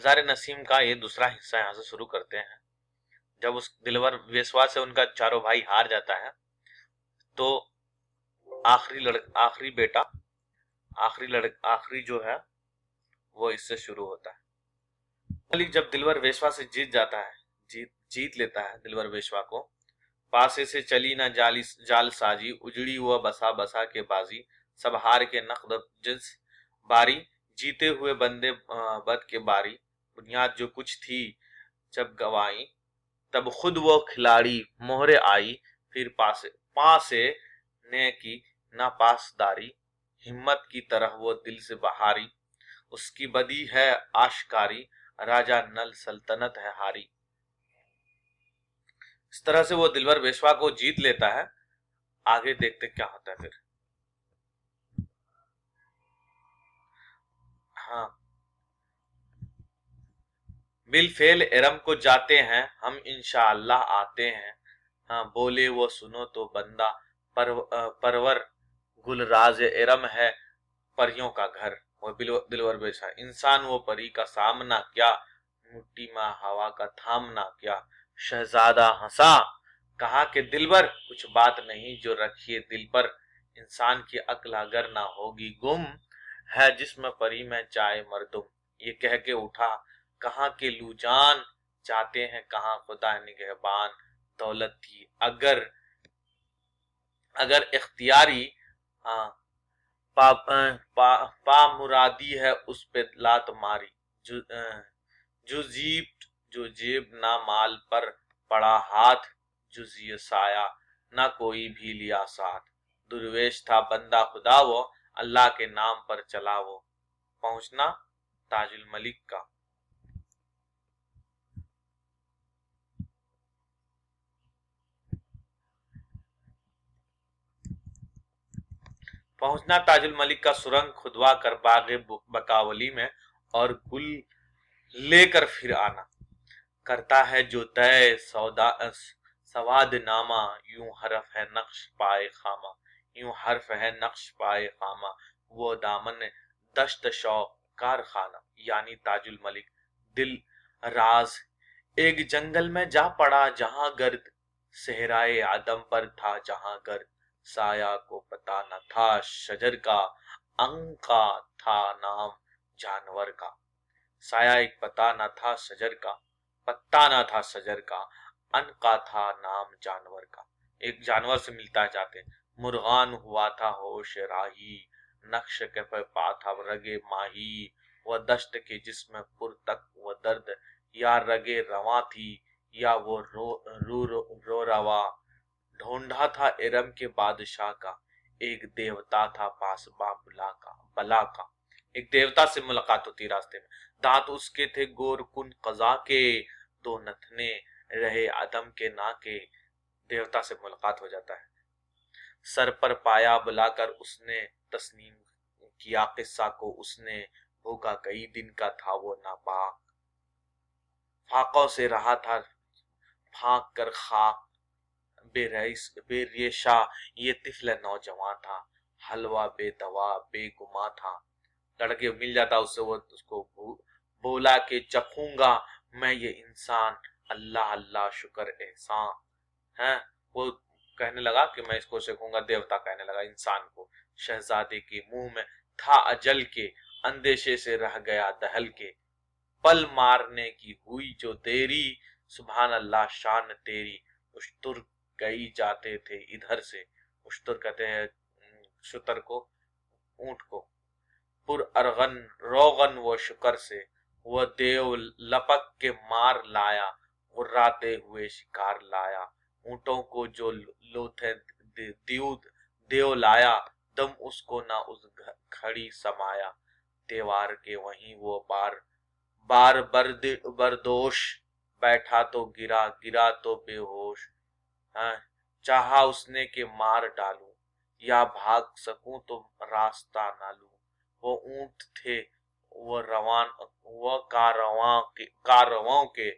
गुलजार नसीम का ये दूसरा हिस्सा यहाँ से शुरू करते हैं। जब उस दिलवर वेश्वा से उनका चारों भाई हार जाता है तो आखिरी जो है वो इससे शुरू होता है। मलिक जब दिलवर वेश्वा से जीत जाता है, जीत लेता है दिलवर वेश्वा को, पासे से चली न जाल साजी, उजड़ी हुआ बसा बसा के बाजी, सब हार के नकद जिस बारी, जीते हुए बंदे बद के बारी, बुनियाद जो कुछ थी जब गवाई, तब खुद वो खिलाड़ी मोहरे आई, फिर पासे ने की ना पासदारी, हिम्मत की तरह वो दिल से बहारी, उसकी बदी है आशकारी, राजा नल सल्तनत है हारी। इस तरह से वो दिलवर वेश्वा को जीत लेता है। आगे देखते क्या होता है फिर। हाँ, बिल फेल एरम को जाते हैं हम, इंशाअल्लाह आते हैं। हाँ, बोले वो सुनो तो बंदा, परवर गुलराज एरम है परियों का घर। वो दिलवर बेचा, इंसान वो परी का सामना क्या, मुट्ठी में हवा का थामना क्या। शहजादा हंसा, कहा कि दिलबर कुछ बात नहीं जो रखिए दिल पर, इंसान की अक्ल अगर ना होगी गुम, है जिस्म परी में चाहे मर्दुम। ये कह के उठा, कहाँ के लूजान, चाहते हैं कहाँ खुदा निगहबान। दौलत थी अगर अगर इख्तियारी, हाँ, पा मुरादी है उस पे लात मारी। जो जो जीब जो जेब ना माल पर पड़ा हाथ, जुजिय साया ना कोई भी लिया साथ। दुर्वेश था बंदा खुदा वो, अल्लाह के नाम पर चला वो। पहुंचना ताजुल मलिक का। पहुंचना ताजुल मलिक का सुरंग खुदवा कर बागे बकावली में, और गुल लेकर फिर आना। करता है जो तय सवाद नामा, यूं हरफ है नक्श पाए खामा, यूं हर्फ है नक्श पाए खामा। वो दामन दश्त शौक कारखाना, यानी ताजुल मलिक दिल राज एक जंगल में जा पड़ा जहां गर्द, सहराए आदम पर था जहां गर्द। साया को पता न था शजर का, अंग का था नाम जानवर का। साया एक पता न था शजर का, पत्ता न था शजर का, अन का था नाम जानवर का। एक जानवर से मिलता जाते, मुर्गान हुआ था होश राही, नक्श के पे पा था रगे माही। वह दश्त के जिस्म पुर तक वह दर्द, या रगे रवा थी या वो रो रवा। ढूंढा था इरम के बादशाह का, एक देवता था पास बला का। एक देवता से मुलाकात होती रास्ते में, दांत उसके थे गोर कुन कजा के, दो नथने रहे आदम के नाके। देवता से मुलाकात हो जाता है। सर पर पाया बुलाकर उसने तस्नीम किया किस्सा को उसने, भूखा कई दिन का था वो नापाक। फाकों से रहा था फाक कर खाक, बेरेशा ये तिफल नौजवान था, हलवा बेदवा बेगुमा था। लड़के मिल जाता उससे, वो उसको बोला कि चखूंगा मैं ये इंसान, अल्लाह अल्लाह शुक्र एहसान है। वो कहने लगा कि मैं इसको चखूंगा, देवता कहने लगा इंसान को। शहजादे के मुंह में था अजल के, अंदेशे से रह गया दहल के। पल मारने की हुई जो देरी, सुभान अल्लाह शान तेरी। उश्तुर कई जाते थे इधर से, उश्तुर कहते हैं शुतर को, ऊंट को। पुर अरगन रोगन वो शुकर से, वह देव लपक के मार लाया, गुर्राते हुए शिकार लाया। ऊंटों को जो लोथे देव लाया, दम उसको ना उस घड़ी समाया। त्योहार के वहीं वो बार बार बरदोश, बैठा तो गिरा गिरा तो बेहोश। हाँ, चाहा उसने के मार डालूं, या भाग सकूं तो रास्ता ना लूं। वो ऊंट थे वो वो कारवां के,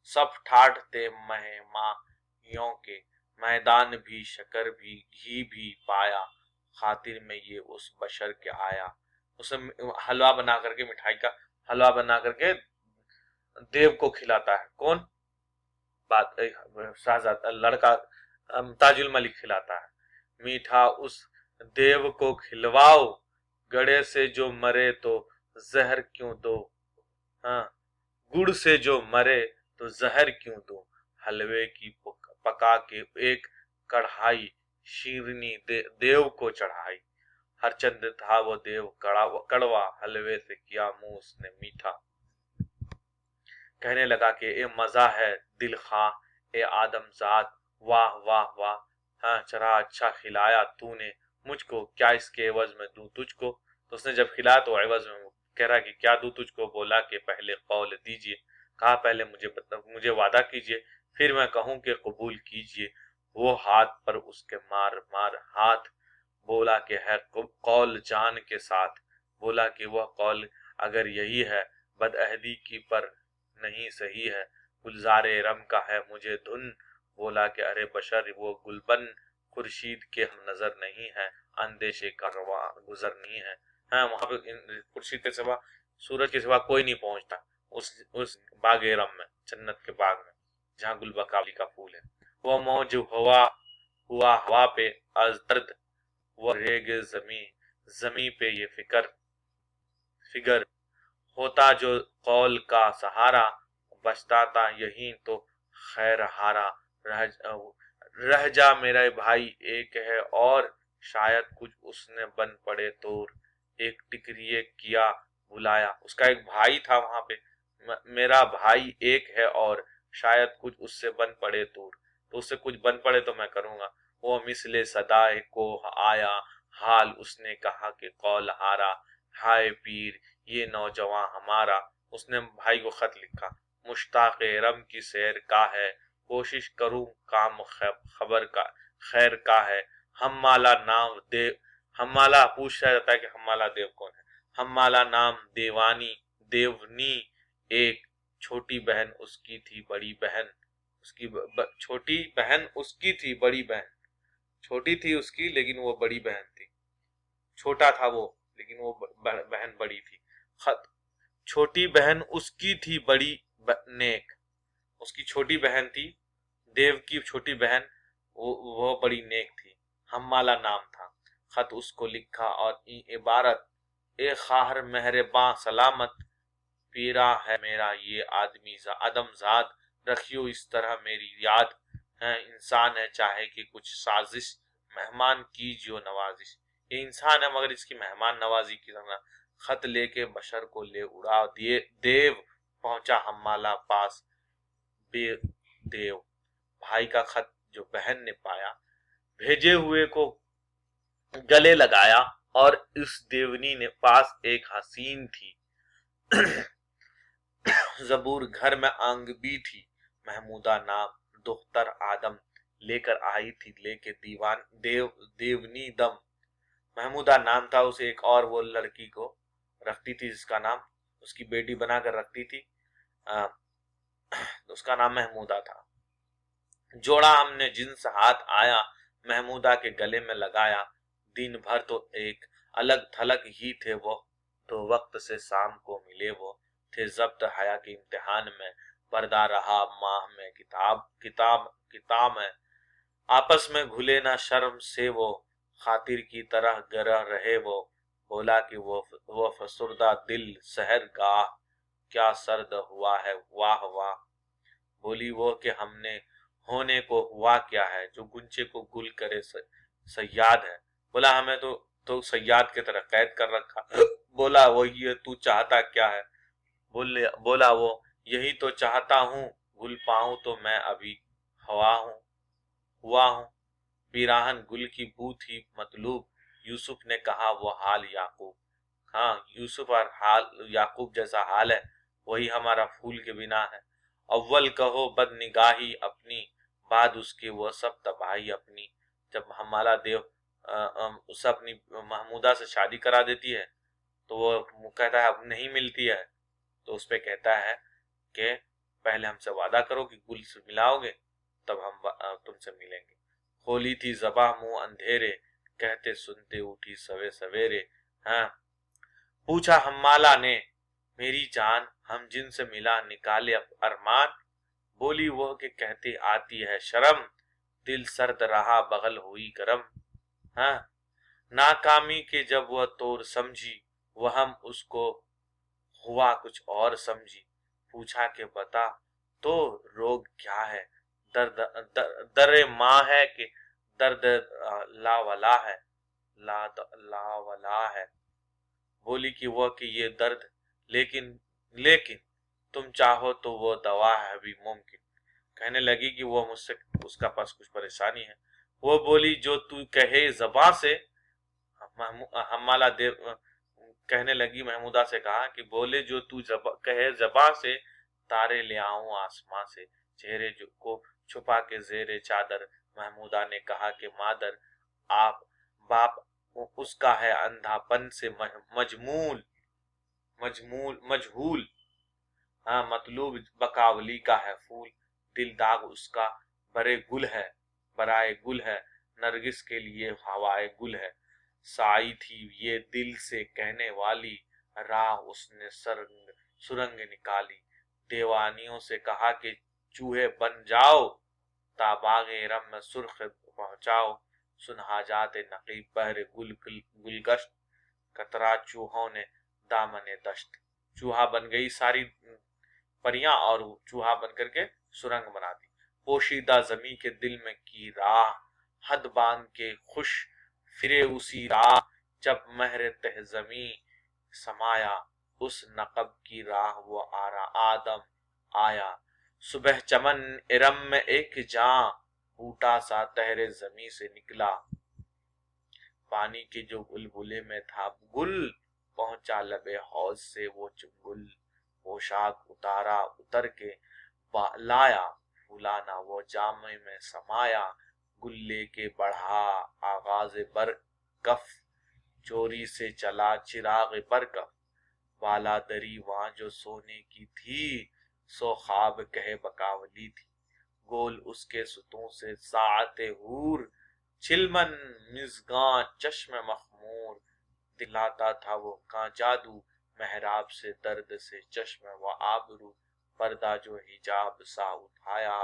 सब ठाठ थे महमाइयों के। मैदान भी शकर भी घी भी पाया, खातिर में ये उस बशर के आया। उसे हलवा बना करके, मिठाई का हलवा बना करके देव को खिलाता है। कौन? बात शाहजादा लड़का ताजुल मलिक खिलाता है। मीठा उस देव को खिलवाओ, गड़े से जो मरे तो जहर क्यों दो। हाँ, गुड़ से जो मरे तो जहर क्यों दो। हलवे की पका के एक कढ़ाई शीरनी देव को चढ़ाई। हरचंद था वो देव कड़वा, हलवे से किया मुंह उसने मीठा। कहने लगा कि ए मजा है दिल खा, ए आदमजाद वाह वाह वाह। हाँ, चरा अच्छा खिलाया तूने मुझको, क्या इसके एवज में दूं तुझको। तो उसने जब खिलाया तो एवज में कह रहा कि क्या दूं तुझको। बोला कि पहले कौल दीजिए। कहा पहले मुझे वादा कीजिए, फिर मैं कहूं कि कबूल कीजिए। वो हाथ पर उसके मार मार हाथ, बोला कि है कौल जान के साथ। बोला कि वह कौल अगर यही है बदअहदी की पर नहीं सही है, गुलजारे रम का है मुझे धुन। बोला कि अरे बशर वो गुलबन खुर्शीद के हम नजर नहीं है, अंदेशे का रवा गुजर नहीं है। हाँ, वहां पे खुर्शीद के सिवा, सूरज के सिवा कोई नहीं पहुंचता उस बागे रम में, जन्नत के बाग में जहाँ गुलबकावली का फूल है। वो मौज हुआ हवा पे अजदर्द, वो रेग जमी पे ये फिगर होता जो कौल का सहारा। बचता था यही तो खैर हारा। रह जा मेरा भाई एक है और, शायद कुछ उसने बन पड़े तोर। एक टिकरिए किया बुलाया। उसका एक भाई था वहां पे, मेरा भाई एक है और, शायद कुछ उससे बन पड़े तोर। तो उससे कुछ बन पड़े तो मैं करूंगा। वो मिसले सदाए को आया हाल, उसने कहा कि कौल हारा। हाय पीर ये नौजवान हमारा। उसने भाई को खत लिखा। मुश्ताक रम की सैर का है, कोशिश करूं काम खबर का खैर का है। हम्माला नाम देव, हम्माला पूछा जाता है कि हम्माला देव कौन है। हम्माला नाम देवनी एक, छोटी बहन उसकी थी बड़ी बहन। छोटी बहन उसकी थी बड़ी बहन। छोटी थी उसकी लेकिन वो बड़ी बहन थी। छोटा था वो लेकिन वो बहन बड़ी थी। खत, छोटी बहन उसकी थी बड़ी नेक। उसकी छोटी बहन थी, देव की छोटी बहन, वो बड़ी नेक थी। हम्माला नाम था। खत उसको लिखा और इबारत, ए खाहर मेहरबां सलामत, पीरा है मेरा ये आदमी आदमजाद। रखियो इस तरह मेरी याद है, इंसान है चाहे कि कुछ साजिश, मेहमान की जो नवाजिश। ये इंसान है मगर इसकी मेहमान नवाजी की तरह। खत लेके बशर को ले उड़ा दिए देव, पहुंचा हम्माला पास देव। भाई का खत जो बहन ने पाया, भेजे हुए को गले लगाया और इस देवनी ने पास एक हसीन थी। जबूर घर में आंगबी थी, महमूदा नाम दोख्तर आदम लेकर आई थी लेके दीवान देवनी दम। महमूदा नाम था उसे, एक और वो लड़की को रखती थी जिसका नाम उसकी बेटी बनाकर रखती थी। उसका नाम महमूदा था। जोड़ा हमने जिनस हाथ आया, महमूदा के गले में लगाया। दिन भर तो एक अलग थलग ही थे वो, तो वक्त से शाम को मिले वो। थे जब्त हया के इम्तिहान में, पर्दा रहा माह में किताब में। आपस में घुले ना शर्म से वो, खातिर की तरह गरह रहे वो। बोला कि वो फसुर्दा दिल सहर गाह, क्या सर्द हुआ है वाह वाह। बोली वो कि हमने होने को हुआ क्या है, जो गुंचे को गुल करे सयाद है। बोला हमें तो सयाद की तरह कैद कर रखा। बोला वो ये तू चाहता क्या है। बोला वो यही तो चाहता हूँ, गुल पाऊं तो मैं अभी हुआ हूँ। बिराहन गुल की बू थी मतलूब, यूसुफ ने कहा वो हाल याकूब। हाँ, यूसुफ और हाल याकूब जैसा हाल है, वही हमारा फूल के बिना है। अव्वल कहो बद निगाही अपनी, बाद उसके वो सब तबाही अपनी। जब हमारा देव उसे अपनी महमूदा से शादी करा देती है तो वो कहता है अब नहीं मिलती है, तो उस पे कहता है कि पहले हमसे वादा करो कि गुल से मिलाओगे तब हम तुमसे मिलेंगे। खोली थी ज़बां मुंह अंधेरे, कहते सुनते उठी सवेरे। हाँ, पूछा हम्माला ने میری جان ہم جن سے ملا نکالے ارمان، بولی وہ کہ کہتے آتی ہے شرم، دل سرد رہا بغل ہوئی گرم۔ ہاں، ناکامی کے جب وہ طور سمجھی، وہ ہم اس کو ہوا کچھ اور سمجھی، پوچھا کہ بتا تو روگ کیا ہے، درد در ماں ہے کہ درد لا ولا ہے، لا ولا ہے۔ بولی کہ وہ کہ یہ درد، لیکن تم چاہو تو وہ دوا ہے بھی ممکن۔ کہنے لگی کہ وہ مجھ سے اس کا پاس کچھ پریشانی ہے۔ وہ بولی جو تو کہے زباں سے، حمالہ دیو کہنے لگی محمودہ سے کہا کہ بولے جو تو کہے زباں سے، تارے لے آؤں آسماں سے، چہرے کو چھپا کے زیر چادر محمودہ نے کہا کہ مادر آپ باپ اس کا ہے اندھا پن سے مجہول، ہاں مطلوب بقاولی کا ہے پھول، دل داغ اس کا برائے گل ہے، نرگس کے لیے ہوائے گل ہے، سائی تھی یہ دل سے کہنے والی، راہ اس نے سرنگ نکالی، دیوانیوں سے کہا کہ چوہے بن جاؤ، تا باغ رم میں سرخ پہنچاؤ، سنہا جاتے نقیب بہر گلگشت، کترا چوہوں نے دامن دشت۔ چوہا بن گئی ساری پریاں اور چوہا بن کر کے سرنگ بنا دی، پوشیدہ زمیں کے دل میں کی راہ، حد باندھ کے خوش پھرے اسی راہ، جب مہر تہ زمیں سمایا، اس نقب کی راہ وہ آدم آیا، صبح چمن ارم میں ایک جاں، بوٹا سا تہر زمیں سے نکلا، پانی کے جو بلبلے میں تھا گل، پہنچا لبے حوض سے وہ چنگل، پوشاک اتر کے لایا، پھولانا وہ جامے میں سمایا، گل لے کے بڑھا آغاز برکف، چوری سے چلا چراغ برکف، والا دری وہاں جو سونے کی تھی، سو خواب کہے بقاولی تھی، گول اس کے ستوں سے ساعت حور، چلمن مژگاں چشم مخمور، دلاتا تھا وہ کاں جادو، محراب سے درد سے چشم و آبرو، پردہ جو حجاب سا اٹھایا،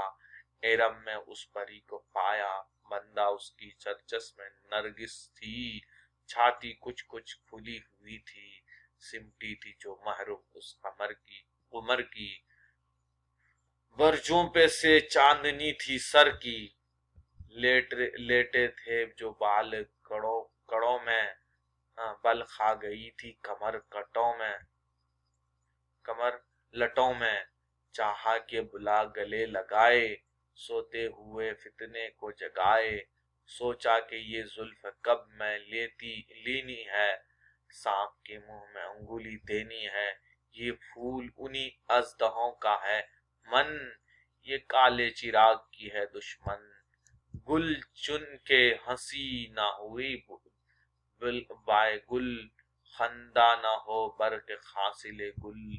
ارم میں اس پری کو پایا، بندہ اس کی چرچس میں نرگس تھی، چھاتی کچھ کھلی ہوئی تھی، سمٹی تھی جو محرم اس قمر کی، برجوں پہ سے چاندنی تھی سر کی، لیٹے تھے جو بال کڑوں میں، بل کھا گئی تھی کمر لٹوں میں، چاہا کہ بلا گلے لگائے، سوتے ہوئے فتنے کو جگائے، سوچا کہ یہ زلف کب میں لینی ہے، سانپ کے منہ میں انگلی دینی ہے، یہ پھول انہی اژدہوں کا ہے من، یہ کالے چراغ کی ہے دشمن، گل چن کے ہنسی نہ ہوئی بائے گل، خندہ نہ ہو برق حاصل گل،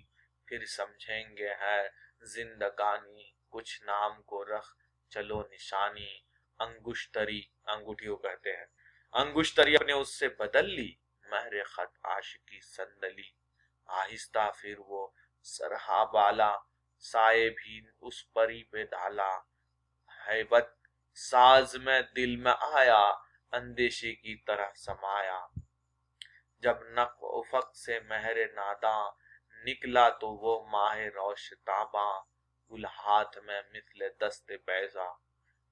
پھر سمجھیں گے ہے زندگانی، کچھ نام کو رکھ چلو نشانی، انگوٹھی کو کہتے ہیں، انگشتری اپنے اس سے بدل لی، مہر خط عاشقی سندلی، آہستہ پھر وہ سرہا بالا، سائے بھی اس پری پہ ڈالا، ہیبت ساز میں دل میں آیا، اندیشے کی طرح سمایا، جب نقب افق سے مہر ناداں، نکلا تو وہ ماہ روش تاباں، گل ہاتھ میں مثل دست بیضا،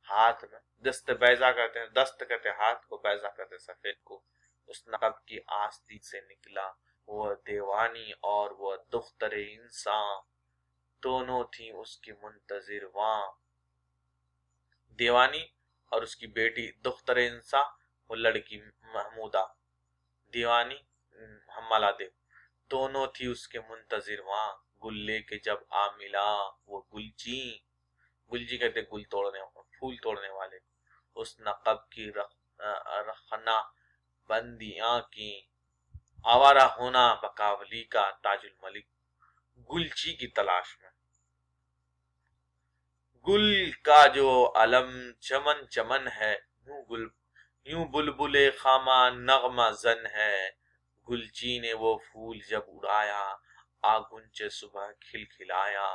ہاتھ میں دست بیضا کہتے ہیں، دست کہتے ہیں ہاتھ کو، بیضا کہتے ہیں سفید کو، اس نقب کی آستی سے نکلا، وہ دیوانی اور وہ دختر انسان، دونوں تھیں اس کی منتظر وہاں، دیوانی اور اس کی بیٹی دختر انسا، وہ لڑکی محمودہ، دیوانی حمالہ دیو، دونوں تھی اس کے منتظر وہاں، گل لے کے جب آ ملا وہ گلجی کہتے پھول توڑنے والے، اس نقب کی رخنہ بندیاں کی، آوارہ ہونا بقاولی کا، تاج الملک گلچی کی تلاش میں، گل کا جو علم چمن چمن ہے، یوں بلبل خامہ نغمہ زن ہے، گلچی نے وہ پھول جب اڑایا، آ گنچے صبح کھل کھلایا